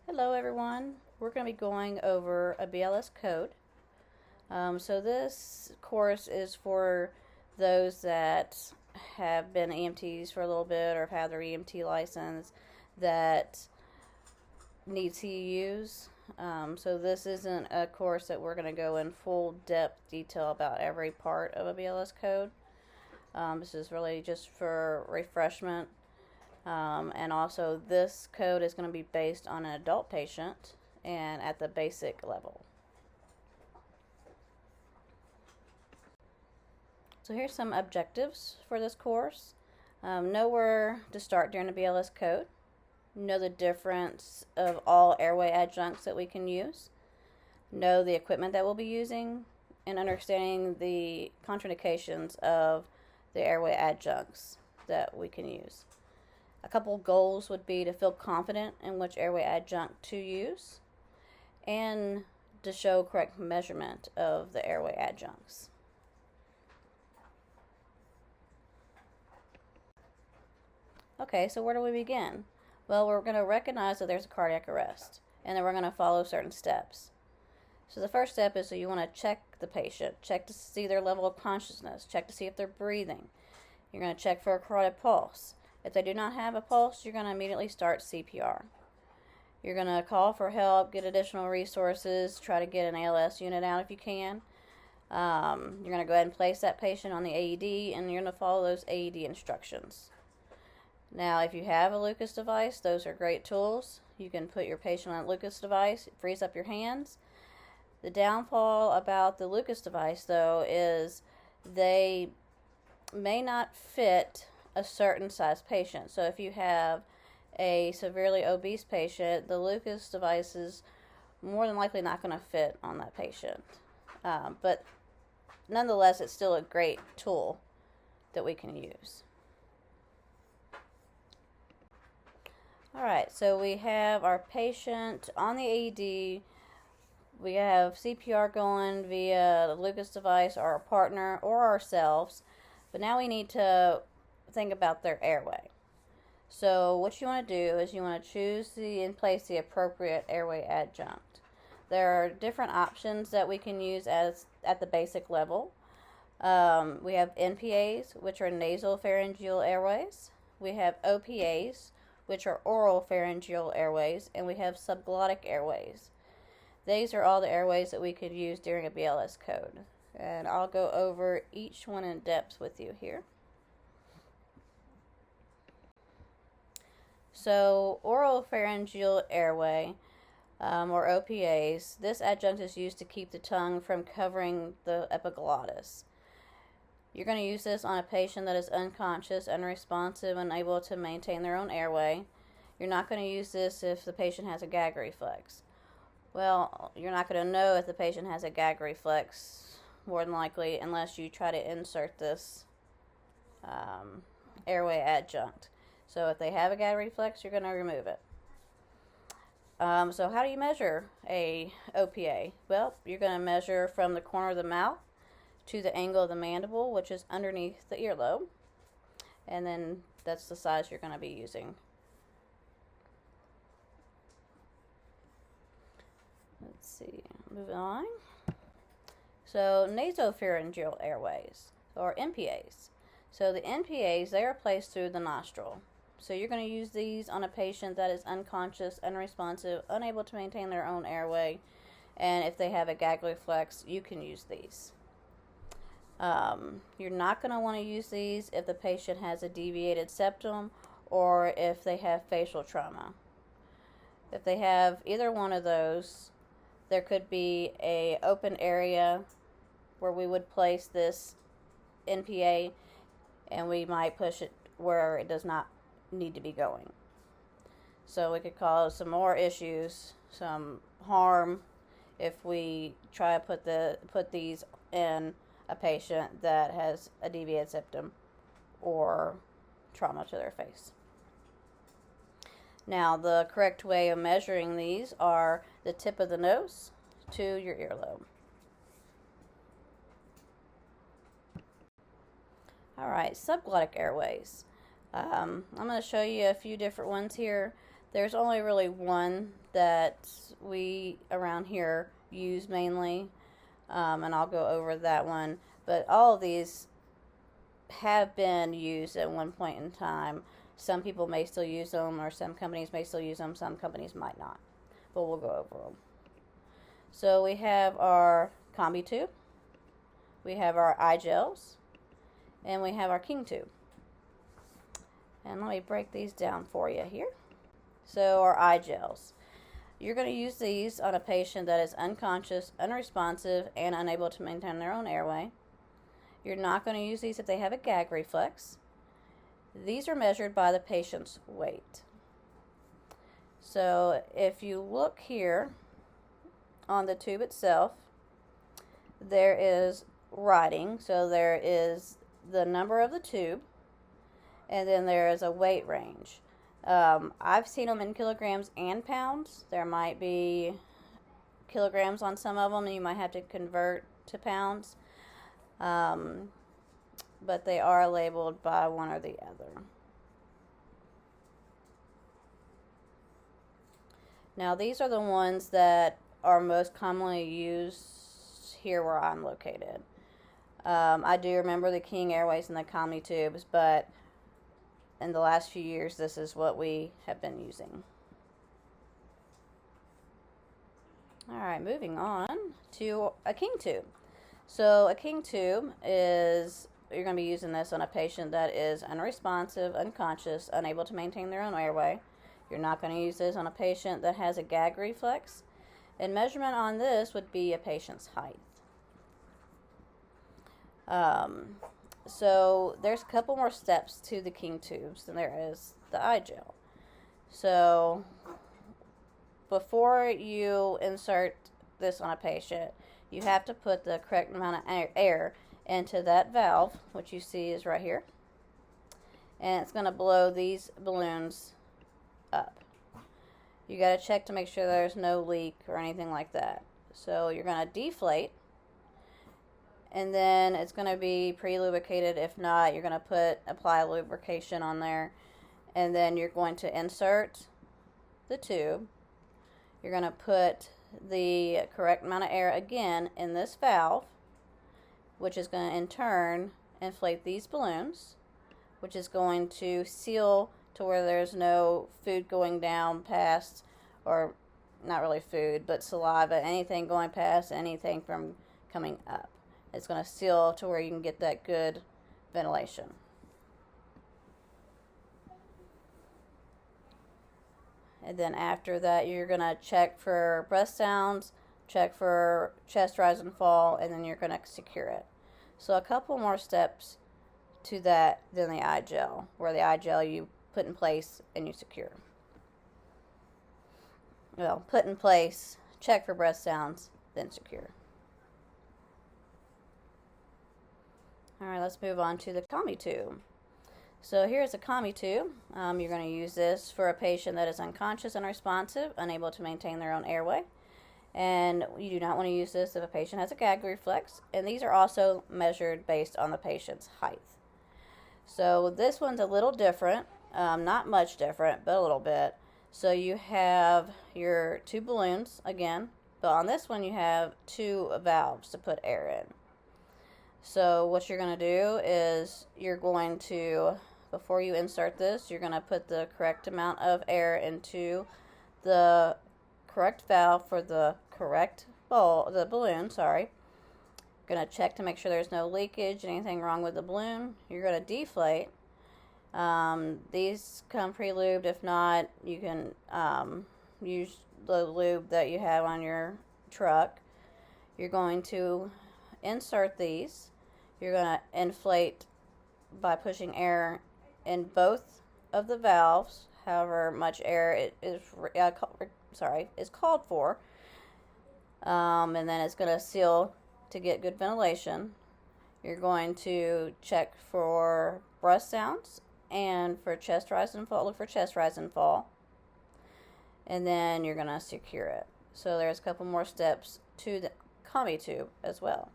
Hello everyone, we're going to be going over a BLS code. So this course is for those that have been EMTs for a little bit or have had their EMT license that need CEUs. So this isn't a course that we're going to go in full depth detail about every part of a BLS code. This is really just for refreshment. And also this code is going to be based on an adult patient and at the basic level. So here's some objectives for this course. Know where to start during the BLS code. Know the difference of all airway adjuncts that we can use. Know the equipment that we'll be using and understanding the contraindications of the airway adjuncts that we can use. A couple goals would be to feel confident in which airway adjunct to use and to show correct measurement of the airway adjuncts. Okay, so where do we begin? Well, we're going to recognize that there's a cardiac arrest, and then we're going to follow certain steps. So the first step is you want to check the patient, check to see their level of consciousness, check to see if they're breathing. You're going to check for a carotid pulse. If they do not have a pulse, you're going to immediately start CPR. You're going to call for help, get additional resources, try to get an ALS unit out if you can. You're going to go ahead and place that patient on the AED, and you're going to follow those AED instructions. Now, if you have a Lucas device, those are great tools. You can put your patient on a Lucas device, it frees up your hands. The downfall about the Lucas device, though, is they may not fit a certain size patient. So if you have a severely obese patient, the Lucas device is more than likely not going to fit on that patient. But nonetheless, it's still a great tool that we can use. Alright, so we have our patient on the AED. We have CPR going via the Lucas device, or our partner, or ourselves. But now we need to think about their airway. So what you want to do is you want to choose and place the appropriate airway adjunct. There are different options that we can use at the basic level. We have NPAs, which are nasopharyngeal airways. We have OPAs, which are oropharyngeal airways, and we have subglottic airways. These are all the airways that we could use during a BLS code. And I'll go over each one in depth with you here. So, oropharyngeal airway, or OPAs, this adjunct is used to keep the tongue from covering the epiglottis. You're going to use this on a patient that is unconscious, unresponsive, unable to maintain their own airway. You're not going to use this if the patient has a gag reflex. Well, you're not going to know if the patient has a gag reflex, more than likely, unless you try to insert this airway adjunct. So if they have a gag reflex, you're going to remove it. So how do you measure a OPA? Well, you're going to measure from the corner of the mouth to the angle of the mandible, which is underneath the earlobe. And then that's the size you're going to be using. Let's see, moving on. So nasopharyngeal airways, or NPAs. So the NPAs, they are placed through the nostril. So you're going to use these on a patient that is unconscious, unresponsive, unable to maintain their own airway, and if they have a gag reflex, you can use these. You're not going to want to use these if the patient has a deviated septum or if they have facial trauma. If they have either one of those, there could be an open area where we would place this NPA, and we might push it where it does not need to be going. So it could cause some more issues, some harm, if we try to put these in a patient that has a deviated septum or trauma to their face. Now, the correct way of measuring these are the tip of the nose to your earlobe. Alright, subglottic airways. I'm going to show you a few different ones here. There's only really one that we around here use mainly, and I'll go over that one. But all of these have been used at one point in time. Some people may still use them, or some companies may still use them, some companies might not. But we'll go over them. So we have our combi tube, we have our eye gels, and we have our king tube. And let me break these down for you here. So our eye gels. You're going to use these on a patient that is unconscious, unresponsive, and unable to maintain their own airway. You're not going to use these if they have a gag reflex. These are measured by the patient's weight. So if you look here on the tube itself, there is writing. So there is the number of the tube, and then there is a weight range. I've seen them in kilograms and pounds. There might be kilograms on some of them, and you might have to convert to pounds. But they are labeled by one or the other. Now, these are the ones that are most commonly used here where I'm located. I do remember the King Airways and the Combi tubes, but in the last few years, this is what we have been using. Alright, moving on to a King tube. So a King tube is, you're going to be using this on a patient that is unresponsive, unconscious, unable to maintain their own airway. You're not going to use this on a patient that has a gag reflex. And measurement on this would be a patient's height. So there's a couple more steps to the King tubes than there is the eye gel. So before you insert this on a patient, you have to put the correct amount of air into that valve, which you see is right here. And it's going to blow these balloons up. You got to check to make sure there's no leak or anything like that. So you're going to deflate, and then it's going to be pre-lubricated. If not, you're going to apply lubrication on there, and then you're going to insert the tube. You're going to put the correct amount of air again in this valve, which is going to in turn inflate these balloons, which is going to seal to where there's no food going down past, or not really food, but saliva, anything going past, anything from coming up. It's going to seal to where you can get that good ventilation. And then after that, you're going to check for breath sounds, check for chest rise and fall, and then you're going to secure it. So a couple more steps to that than the eye gel, where the eye gel you put in place and you secure. Well, put in place, check for breath sounds, then secure. Alright, let's move on to the combi tube. So here's a combi tube. You're going to use this for a patient that is unconscious, unresponsive, unable to maintain their own airway. And you do not want to use this if a patient has a gag reflex. And these are also measured based on the patient's height. So this one's a little different. Not much different, but a little bit. So you have your two balloons again, but on this one you have two valves to put air in. So what you're going to do is you're going to, before you insert this, you're going to put the correct amount of air into the correct valve for the correct balloon, sorry. You're going to check to make sure there's no leakage, anything wrong with the balloon. You're going to deflate. These come pre-lubed. If not, you can use the lube that you have on your truck. You're going to insert these. You're going to inflate by pushing air in both of the valves, however much air it is called for. And then it's going to seal to get good ventilation. You're going to check for breath sounds and for chest rise and fall. Look for chest rise and fall. And then you're going to secure it. So there's a couple more steps to the combi tube as well.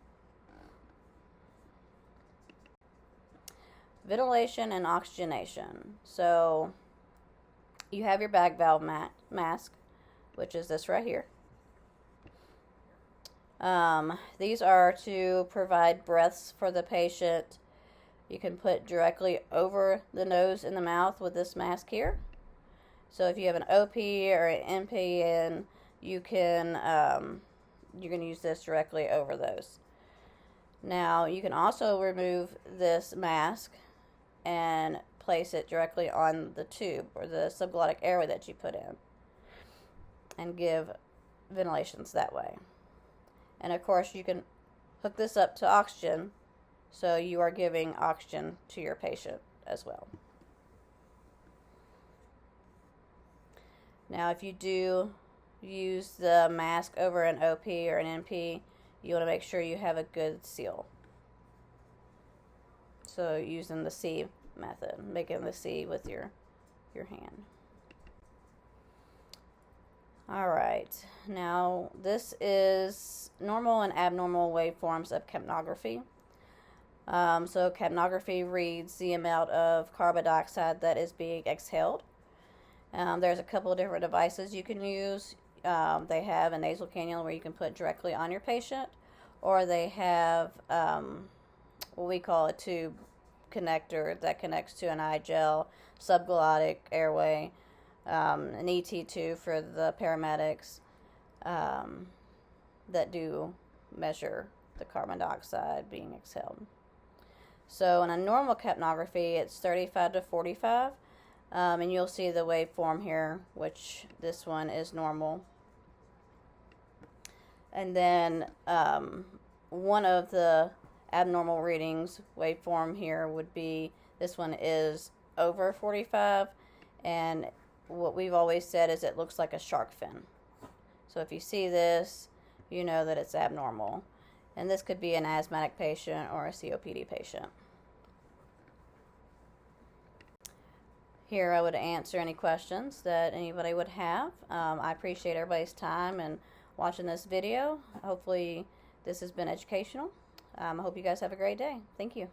Ventilation and oxygenation. So You have your bag valve mask, which is this right here. These are to provide breaths for the patient. You can put directly over the nose and the mouth with this mask here. So if you have an OP or an NP in, you can use this directly over those. Now you can also remove this mask and place it directly on the tube or the subglottic airway that you put in and give ventilations that way. And of course you can hook this up to oxygen, so you are giving oxygen to your patient as well. Now if you do use the mask over an OP or an NP, you want to make sure you have a good seal. So using the C method, making the C with your hand. Alright, now this is normal and abnormal waveforms of capnography. So capnography reads the amount of carbon dioxide that is being exhaled. There's a couple of different devices you can use. They have a nasal cannula where you can put directly on your patient, or they have what we call a tube connector that connects to an eye gel, subglottic airway, an ET tube for the paramedics that do measure the carbon dioxide being exhaled. So in a normal capnography, it's 35 to 45, and you'll see the waveform here, which this one is normal. And then one of the abnormal readings waveform here would be, this one is over 45, and what we've always said is it looks like a shark fin. So if you see this, you know that it's abnormal. And this could be an asthmatic patient or a COPD patient. Here I would answer any questions that anybody would have. I appreciate everybody's time and watching this video. Hopefully this has been educational. I hope you guys have a great day. Thank you.